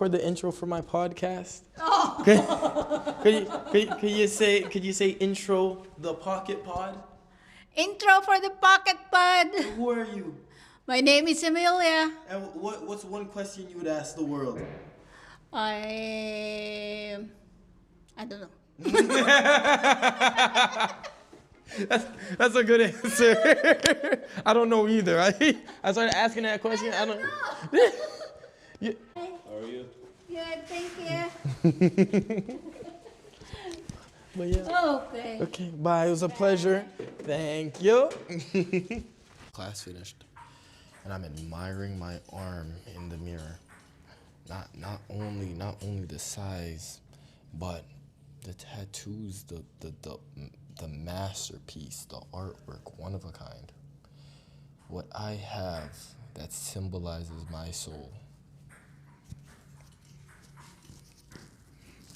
record the intro for my podcast? Oh. Could you say intro the Pocket Pod? Intro for the Pocket Pod. Who are you? My name is Amelia. And what's one question you would ask the world? I don't know. That's a good answer. I don't know either. I started asking that question. I don't know. How are you? Good, thank you. But yeah. Okay. Okay, bye. It was a pleasure. Thank you. Class finished, and I'm admiring my arm in the mirror. Not only the size, but the tattoos, the masterpiece, the artwork, one of a kind. What I have that symbolizes my soul.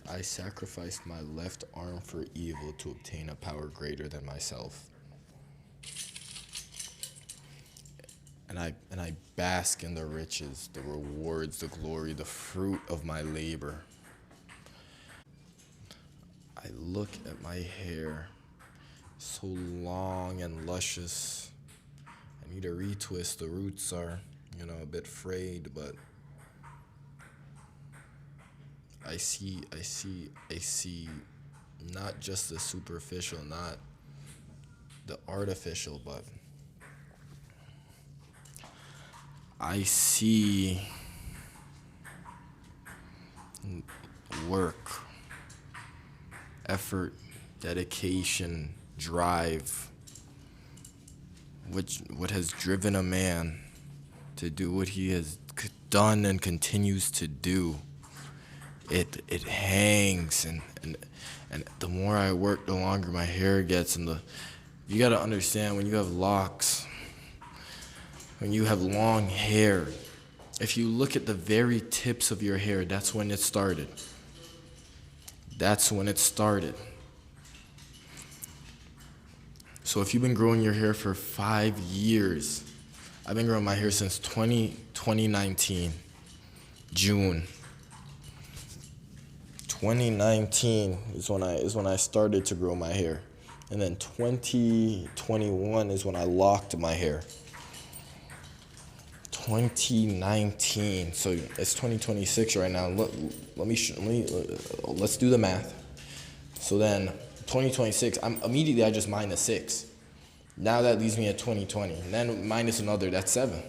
I sacrificed my left arm for evil to obtain a power greater than myself. And I bask in the riches, the rewards, the glory, the fruit of my labor. I look at my hair, so long and luscious. I need a retwist. The roots are, a bit frayed, but I see not just the superficial, not the artificial, but I see work, effort, dedication, drive, what has driven a man to do what he has done and continues to do. It hangs, and the more I work, the longer my hair gets, and you gotta understand, when you have locks, when you have long hair, if you look at the very tips of your hair, that's when it started. That's when it started. So if you've been growing your hair for 5 years, I've been growing my hair since 2019, June. 2019 is when I started to grow my hair. And then 2021 is when I locked my hair. 2019, so it's 2026 right now. Let's do the math. So then 2026, I just minus 6. Now that leaves me at 2020. And then minus another, that's 7.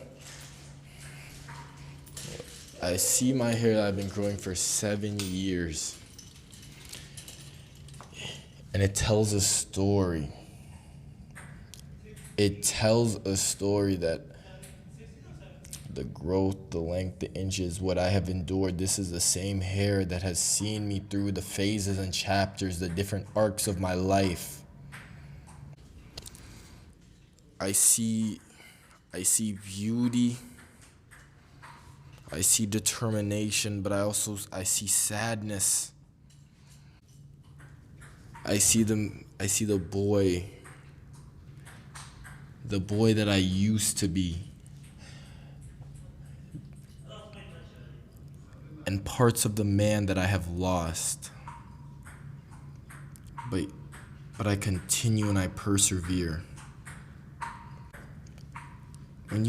I see my hair that I've been growing for 7 years. And it tells a story. It tells a story that the growth, the length, the inches, what I have endured, this is the same hair that has seen me through the phases and chapters, the different arcs of my life. I see beauty. I see determination, but I see sadness. I see the boy that I used to be. And parts of the man that I have lost. But I continue and I persevere. When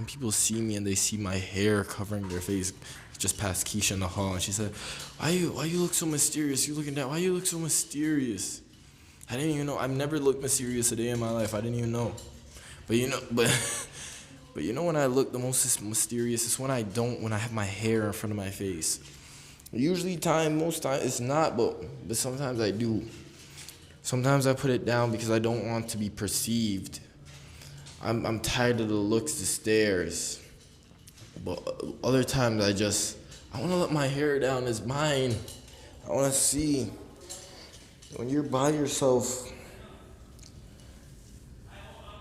people see me and they see my hair covering their face, just past Keisha in the hall, and she said, why you look so mysterious? You looking down, why you look so mysterious? I didn't even know. I've never looked mysterious a day in my life. I didn't even know. But when I look the most mysterious is when I have my hair in front of my face. Most times it's not, but sometimes I do. Sometimes I put it down because I don't want to be perceived. I'm tired of the looks, the stares. But other times I want to let my hair down. It's mine. I want to see. When you're by yourself,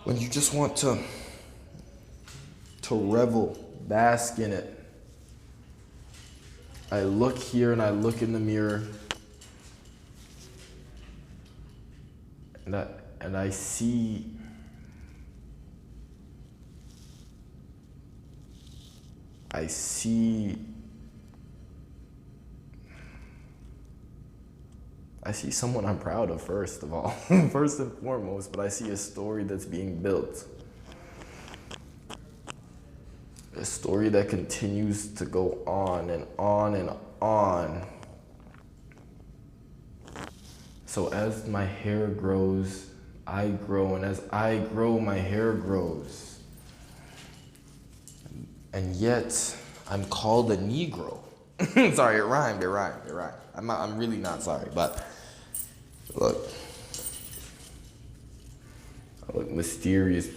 when you just want to revel, bask in it, I look here and I look in the mirror, and I see I see someone I'm proud of, first of all, first and foremost, but I see a story that's being built. A story that continues to go on and on and on. So as my hair grows, I grow, and as I grow, my hair grows. And yet, I'm called a Negro. Sorry, it rhymed. I'm really not sorry, but look. I look mysterious.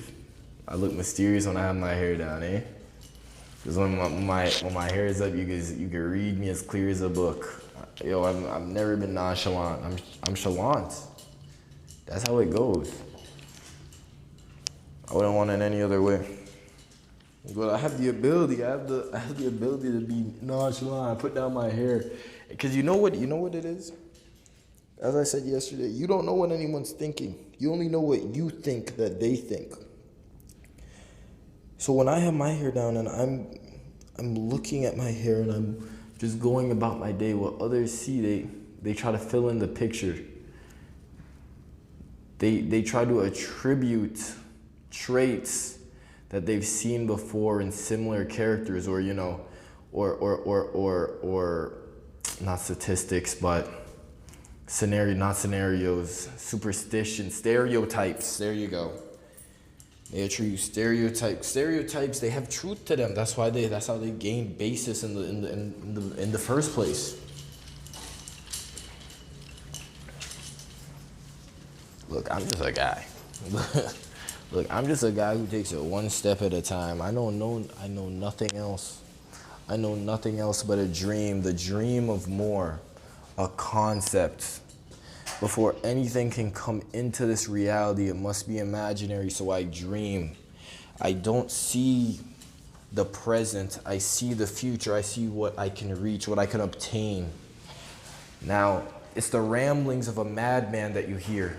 I look mysterious when I have my hair down, eh? Because when my hair is up, you can read me as clear as a book. Yo, I've never been nonchalant. I'm chalant. That's how it goes. I wouldn't want it any other way. But I have the ability. I have the ability to be nonchalant. I put down my hair, because you know what it is. As I said yesterday, you don't know what anyone's thinking. You only know what you think that they think. So when I have my hair down and I'm looking at my hair and I'm just going about my day, what others see, they try to fill in the picture. They try to attribute traits that they've seen before in similar characters, or or not statistics, but superstition, stereotypes. There you go. They attribute stereotypes. Stereotypes, they have truth to them. That's how they gain basis in the first place. Look, I'm just a guy. Look, I'm just a guy who takes it one step at a time. I know nothing else. I know nothing else but a dream, the dream of more, a concept. Before anything can come into this reality, it must be imaginary, so I dream. I don't see the present, I see the future. I see what I can reach, what I can obtain. Now, it's the ramblings of a madman that you hear.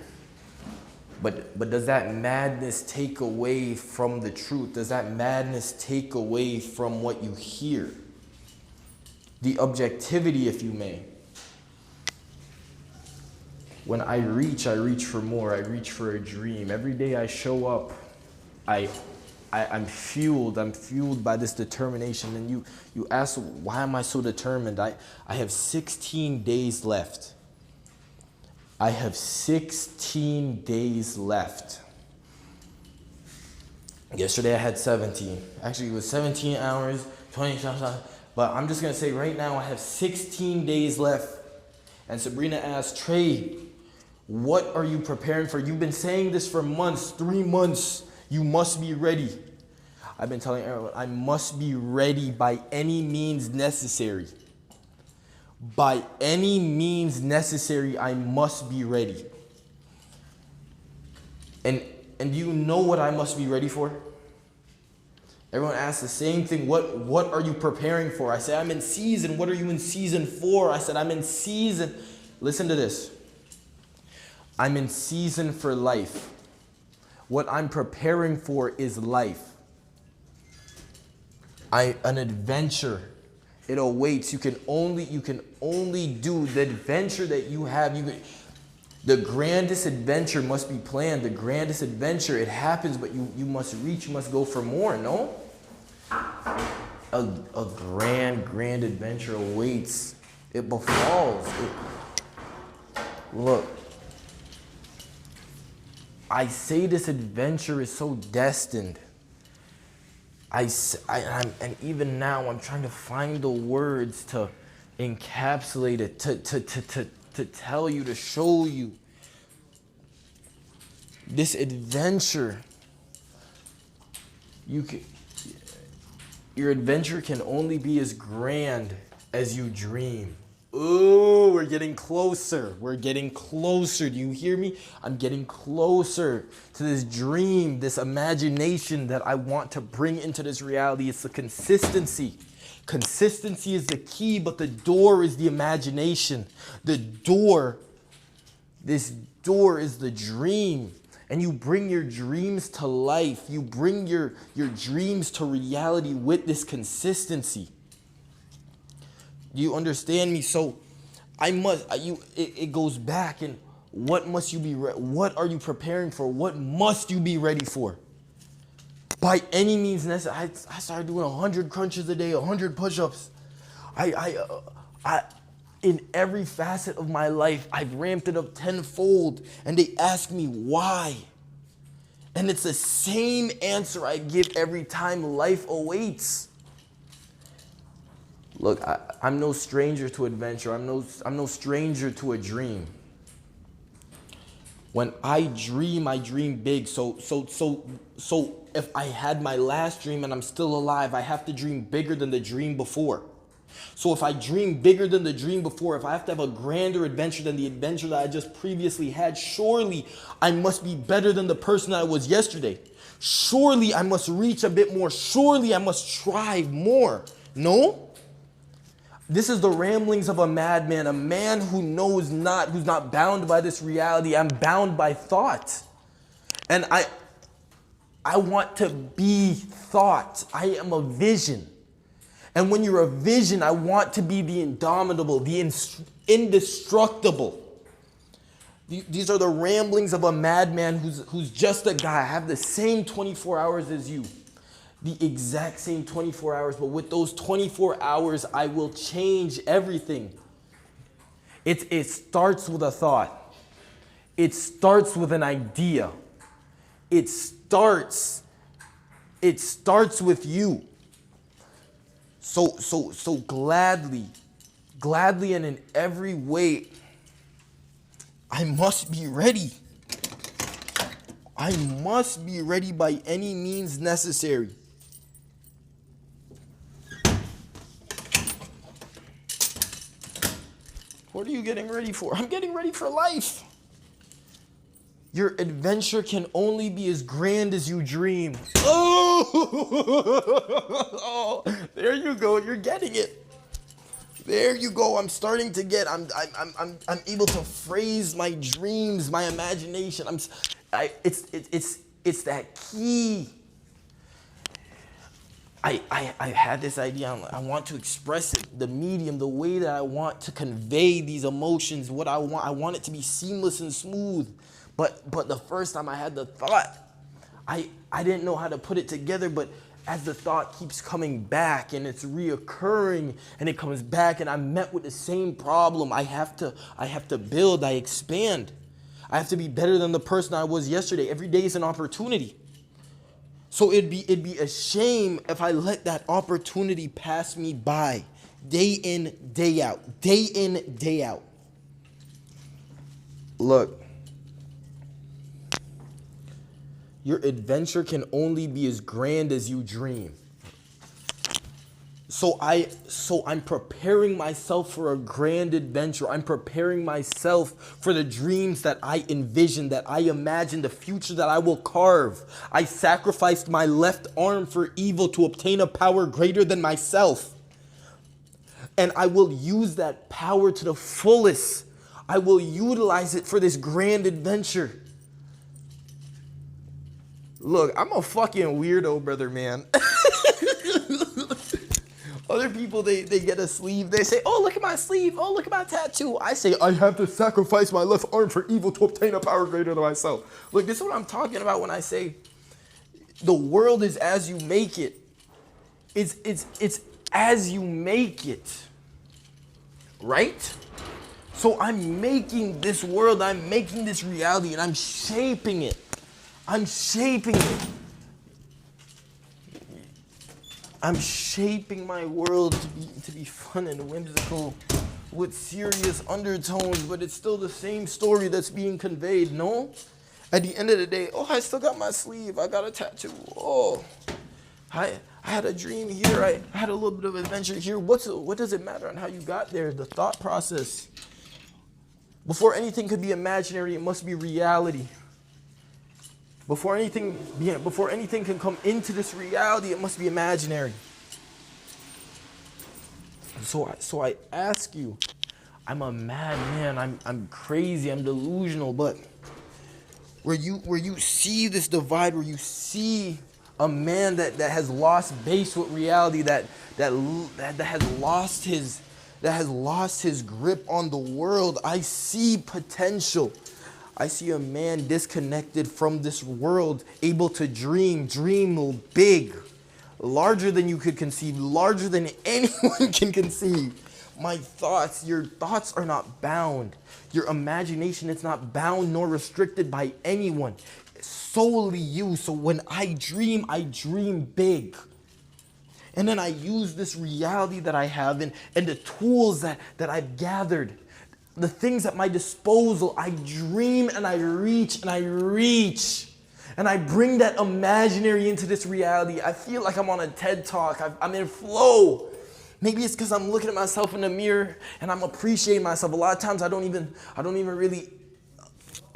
But does that madness take away from the truth? Does that madness take away from what you hear? The objectivity, if you may. When I reach for more. I reach for a dream. Every day I show up, I'm fueled. I'm fueled by this determination. And you ask, why am I so determined? I have 16 days left. I have 16 days left. Yesterday I had 17. Actually, it was 17 hours, 20 something. But I'm just going to say right now I have 16 days left. And Sabrina asked, Trey, what are you preparing for? You've been saying this for months, 3 months. You must be ready. I've been telling everyone, I must be ready by any means necessary. By any means necessary, I must be ready. And you know what I must be ready for? Everyone asks the same thing. What are you preparing for? I say, I'm in season. What are you in season for? I said, I'm in season. Listen to this. I'm in season for life. What I'm preparing for is life. An adventure. It awaits. You can only do the adventure that you have. The grandest adventure must be planned. The grandest adventure, it happens, but you must reach. You must go for more. No. A grand adventure awaits. It befalls. Look. I say this adventure is so destined. And even now, I'm trying to find the words to encapsulate it, to tell you, to show you. This adventure, your adventure can only be as grand as you dream. Ooh, we're getting closer. We're getting closer. Do you hear me? I'm getting closer to this dream, this imagination that I want to bring into this reality. It's the consistency. Consistency is the key, but the door is the imagination. This door is the dream. And you bring your dreams to life. You bring your dreams to reality with this consistency. Do you understand me? So It goes back, and what must you be what are you preparing for? What must you be ready for? By any means necessary. I started doing 100 crunches a day, 100 push-ups. In every facet of my life, I've ramped it up tenfold, and they ask me why. And it's the same answer I give every time life awaits. Look, I'm no stranger to adventure. I'm no stranger to a dream. When I dream big. So if I had my last dream and I'm still alive, I have to dream bigger than the dream before. So if I dream bigger than the dream before, if I have to have a grander adventure than the adventure that I just previously had, surely I must be better than the person I was yesterday. Surely I must reach a bit more. Surely I must strive more. No? This is the ramblings of a madman, a man who's not bound by this reality. I'm bound by thought. And I want to be thought. I am a vision. And when you're a vision, I want to be the indomitable, the indestructible. These are the ramblings of a madman who's just a guy. I have the same 24 hours as you. The exact same 24 hours, but with those 24 hours, I will change everything. It starts with a thought. It starts with an idea. It starts with you. So gladly and in every way, I must be ready. I must be ready by any means necessary. What are you getting ready for? I'm getting ready for life. Your adventure can only be as grand as you dream. Oh, there you go. You're getting it. There you go. I'm starting to get. I'm able to phrase my dreams, my imagination. It's that key. I had this idea. I want to express it, the medium, the way that I want to convey these emotions, what I want it to be seamless and smooth. But the first time I had the thought, I didn't know how to put it together, but as the thought keeps coming back and it's reoccurring and it comes back and I'm met with the same problem, I have to build, I expand. I have to be better than the person I was yesterday. Every day is an opportunity. So it'd be a shame if I let that opportunity pass me by, day in, day out, day in, day out. Look, your adventure can only be as grand as you dream. So I'm preparing myself for a grand adventure. I'm preparing myself for the dreams that I envision, that I imagine, the future that I will carve. I sacrificed my left arm for evil to obtain a power greater than myself. And I will use that power to the fullest. I will utilize it for this grand adventure. Look, I'm a fucking weirdo, brother, man. Other people, they get a sleeve. They say, oh, look at my sleeve. Oh, look at my tattoo. I say, I have to sacrifice my left arm for evil to obtain a power greater than myself. Look, this is what I'm talking about when I say the world is as you make it. It's as you make it. Right? So I'm making this world. I'm making this reality, and I'm shaping it. I'm shaping it. I'm shaping my world to be fun and whimsical with serious undertones, but it's still the same story that's being conveyed, no? At the end of the day, oh, I still got my sleeve. I got a tattoo. Oh, I had a dream here. I had a little bit of adventure here. What does it matter on how you got there? The thought process. Before anything could be imaginary, it must be reality. Before anything can come into this reality, it must be imaginary. So I ask you, I'm a madman, I'm crazy, I'm delusional, but where you see this divide, where you see a man that has lost base with reality, that has lost his that has lost his grip on the world. I see potential. I see a man disconnected from this world, able to dream big, larger than you could conceive, larger than anyone can conceive. My thoughts, your thoughts are not bound. Your imagination is not bound nor restricted by anyone. It's solely you. So when I dream big. And then I use this reality that I have and the tools that I've gathered, the things at my disposal. I dream and I reach and I reach. And I bring that imaginary into this reality. I feel like I'm on a TED Talk. I'm in flow. Maybe it's because I'm looking at myself in the mirror and I'm appreciating myself. A lot of times I don't even really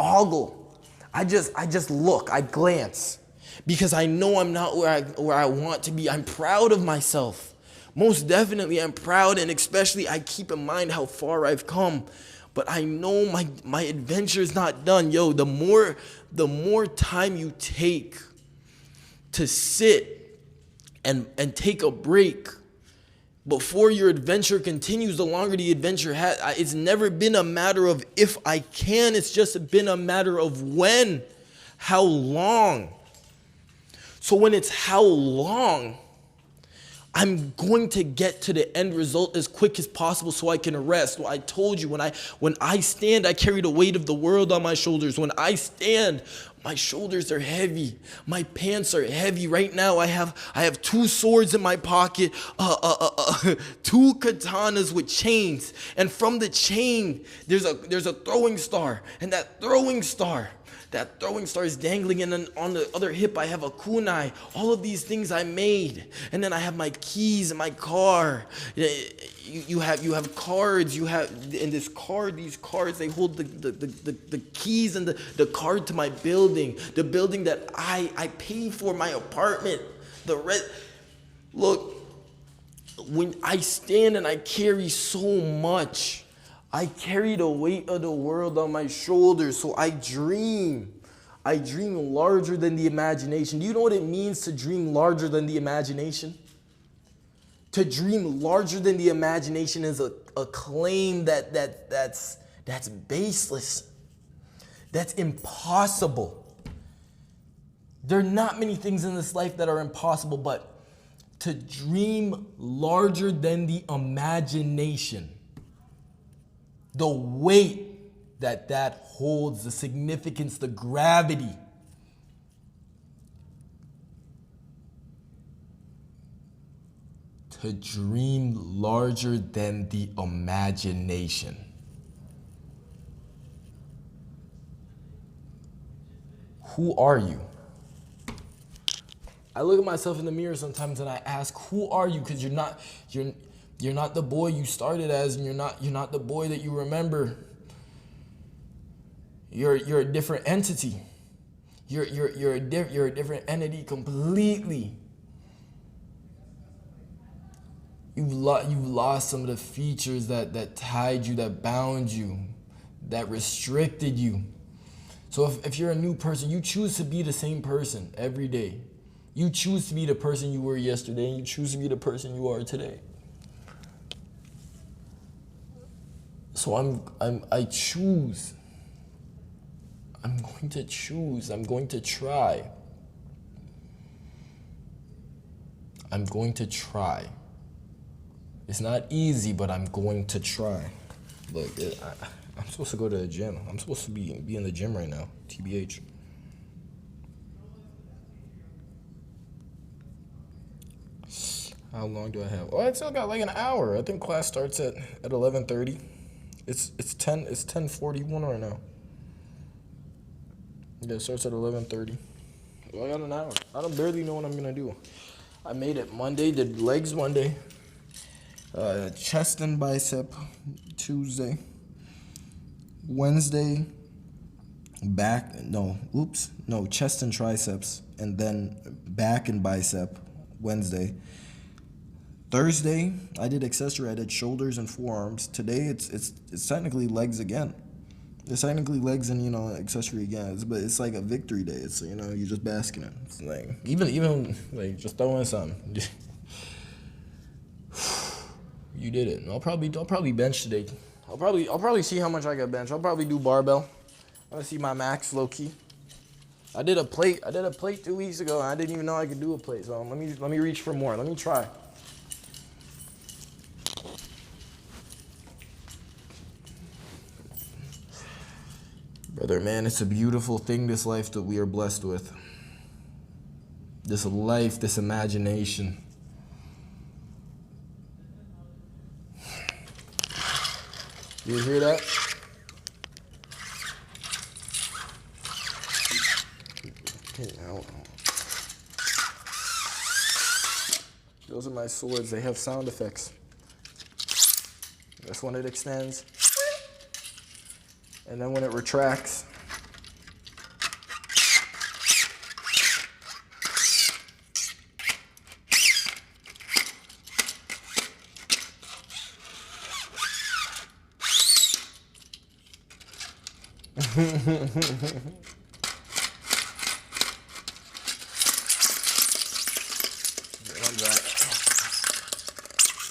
ogle. I just look. I glance. Because I know I'm not where I want to be. I'm proud of myself. Most definitely I'm proud, and especially I keep in mind how far I've come. But I know my adventure is not done. Yo, the more time you take to sit and take a break before your adventure continues, the longer the adventure has. It's never been a matter of if I can. It's just been a matter of when, how long. So when it's how long, I'm going to get to the end result as quick as possible so I can rest. Well, I told you, when I stand, I carry the weight of the world on my shoulders. When I stand, my shoulders are heavy. My pants are heavy. Right now, I have 2 swords in my pocket, 2 katanas with chains. And from the chain, there's a throwing star. And that throwing star is dangling, and then on the other hip I have a kunai. All of these things I made, and then I have my keys in my car. You have cards. You have in this card. These cards, they hold the keys and the card to my building, the building that I pay for, my apartment. Look, when I stand and I carry so much. I carry the weight of the world on my shoulders, so I dream. I dream larger than the imagination. Do you know what it means to dream larger than the imagination? To dream larger than the imagination is a claim that's baseless. That's impossible. There are not many things in this life that are impossible, but to dream larger than the imagination, the weight that holds, the significance, the gravity. To dream larger than the imagination. Who are you? I look at myself in the mirror sometimes and I ask, who are you? Because you're not the boy you started as, and you're not the boy that you remember. You're a different entity. You're a different entity completely. You've lost some of the features that tied you, that bound you, that restricted you. So if you're a new person, you choose to be the same person every day. You choose to be the person you were yesterday, and you choose to be the person you are today. So I choose. I'm going to choose. I'm going to try. I'm going to try. It's not easy, but I'm going to try. Look, I'm supposed to go to the gym. I'm supposed to be in the gym right now, TBH. How long do I have? Oh, I still got like an hour. I think class starts at 11:30. It's 10:41 right now. Yeah, it starts at 11:30. Well, I got an hour. I don't barely know what I'm gonna do. I made it Monday, did legs Monday, chest and bicep Tuesday, Wednesday, chest and triceps, and then back and bicep Wednesday. Thursday, I did accessory. I did shoulders and forearms. Today, it's technically legs again. It's technically legs and accessory again. But it's like a victory day. It's you're just basking in. It's like even like just throw in something. You did it. I'll probably bench today. I'll probably see how much I can bench. I'll probably do barbell. I want to see my max low key. I did a plate 2 weeks ago, and I didn't even know I could do a plate. So let me reach for more. Let me try. Brother, man, it's a beautiful thing, this life that we are blessed with. This life, this imagination. You hear that? Okay, now. Those are my swords. They have sound effects. That's when it extends. And then when it retracts.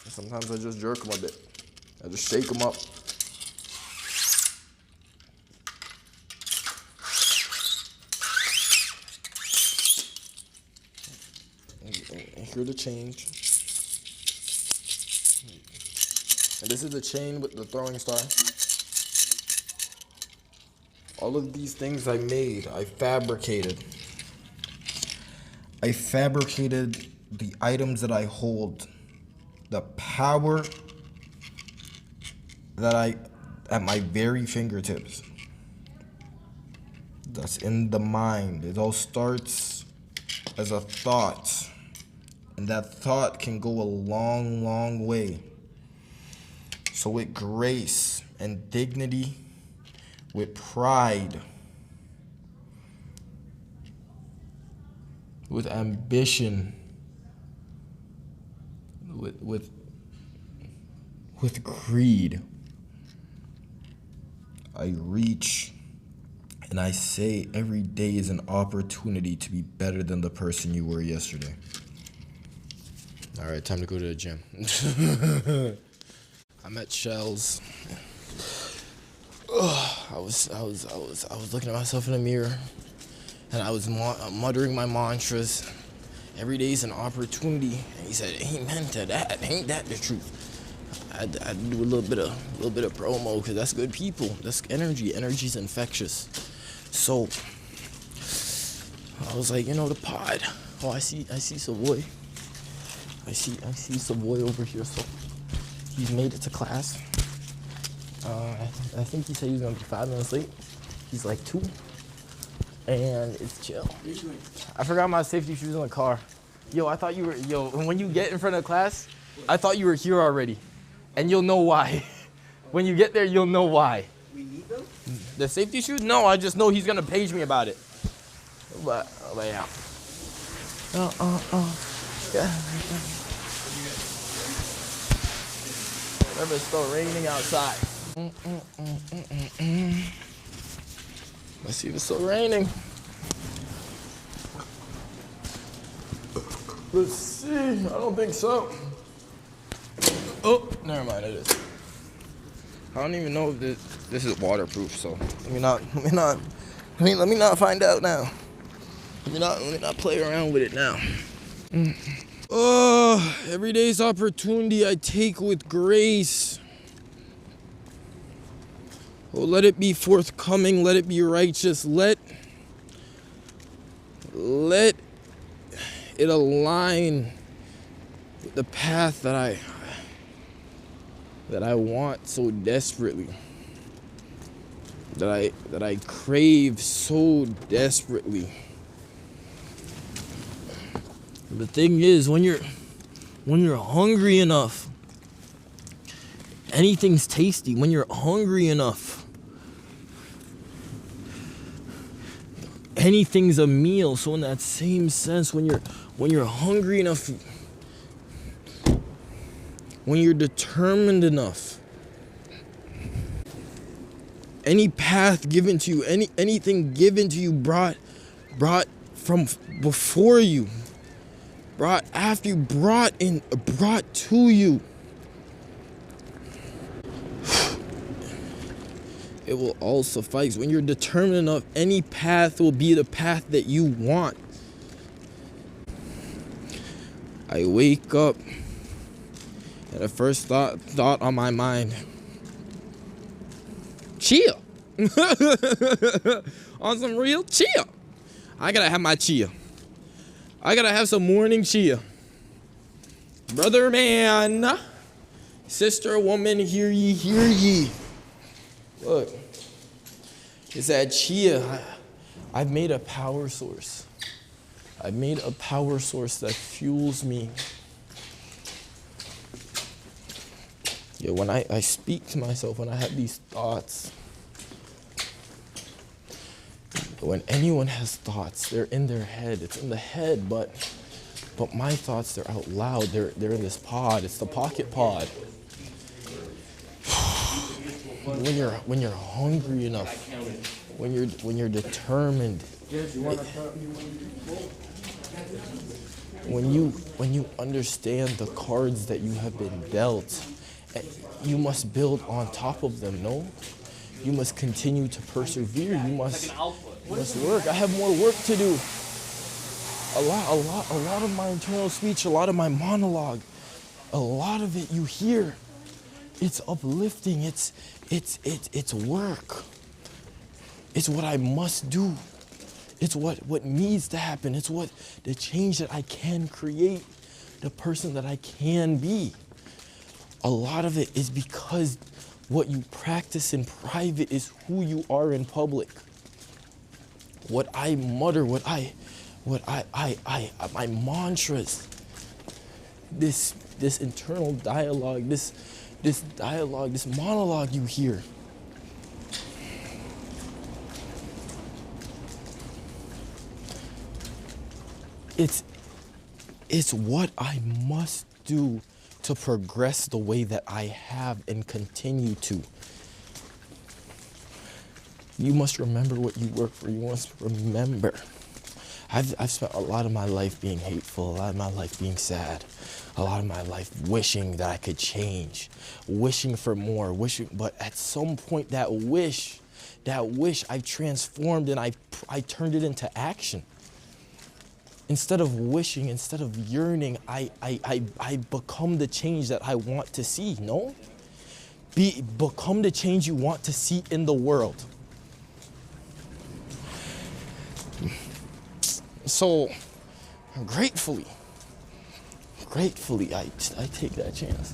Sometimes I just jerk them a bit. I just shake them up. And hear the change. And this is the chain with the throwing star. All of these things I made, I fabricated. I fabricated the items that I hold. The power that at my very fingertips. That's in the mind. It all starts as a thought. And that thought can go a long, long way. So with grace and dignity, with pride, with ambition, with greed, I reach and I say every day is an opportunity to be better than the person you were yesterday. All right, time to go to the gym. I'm at Shell's. I was looking at myself in the mirror, and I was muttering my mantras. Every day is an opportunity. And he said, "Amen to that. Ain't that the truth?" I do a little bit of promo because that's good people. That's energy. Energy's infectious. So I was like, the pod. Oh, I see Savoy. I see Savoy over here. So he's made it to class. I think he said he was gonna be 5 minutes late. He's like 2. And it's chill. I forgot my safety shoes in the car. I thought you were, when you get in front of class, I thought you were here already. And you'll know why. When you get there, you'll know why. We need them? The safety shoes? No, I just know he's gonna page me about it. But yeah. Yeah. Remember, it's still raining outside. Let's see if it's still raining. Let's see. I don't think so. Oh, never mind. It is. I don't even know if this is waterproof. So let me not find out now. Let me not play around with it now. Every day's opportunity I take with grace. Oh, let it be forthcoming. Let it be righteous. Let it align with the path that I want so desperately. That I crave so desperately. The thing is, when you're hungry enough, anything's tasty. When you're hungry enough, anything's a meal. So in that same sense, when you're hungry enough, when you're determined enough, any path given to you, anything given to you, brought from before you, brought after you, brought to you, it will all suffice. When you're determined enough, any path will be the path that you want. I wake up, and the first thought on my mind, chia. On some real chia. I gotta have my chia. I gotta have some morning chia. Brother man, sister woman, hear ye, hear ye. Look, it's that chia. I've made a power source. I've made a power source that fuels me. Yeah, when I speak to myself, when I have these thoughts, when anyone has thoughts, they're in their head. It's in the head, but my thoughts, they're out loud. They're in this pod. It's the pocket pod. When you're hungry enough, when you're determined, when you understand the cards that you have been dealt, you must build on top of them. No, you must continue to persevere. You must work. I have more work to do. A lot of my internal speech, a lot of my monologue, a lot of it you hear. It's uplifting. It's work. It's what I must do. It's what needs to happen. It's what the change that I can create, the person that I can be. A lot of it is because what you practice in private is who you are in public. What I mutter, my mantras, this internal dialogue, this dialogue, this monologue you hear. It's what I must do to progress the way that I have and continue to. You must remember what you work for. You must remember. I've spent a lot of my life being hateful, a lot of my life being sad, a lot of my life wishing that I could change, wishing for more, but at some point that wish I transformed and I turned it into action. Instead of wishing, instead of yearning, I become the change that I want to see, no? Become the change you want to see in the world. So, gratefully, I take that chance.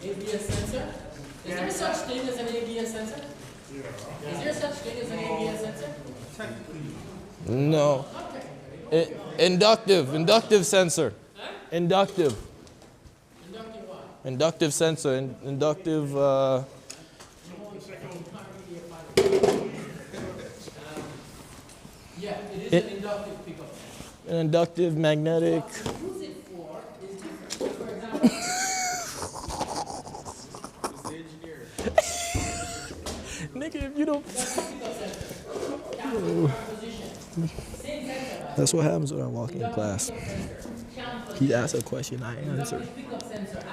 ABS sensor? Is there such thing as an ABS sensor? Is there such thing as an ABS sensor? No. Inductive sensor. Huh? Inductive. Inductive what? Inductive sensor. Inductive. Yeah, it is an inductive pickup sensor. An inductive magnetic. What you use it for is different. For example, Nigga, if you don't. same sensor. That's what happens when I walk in class. He asks a question, I answer. Pickup sensor.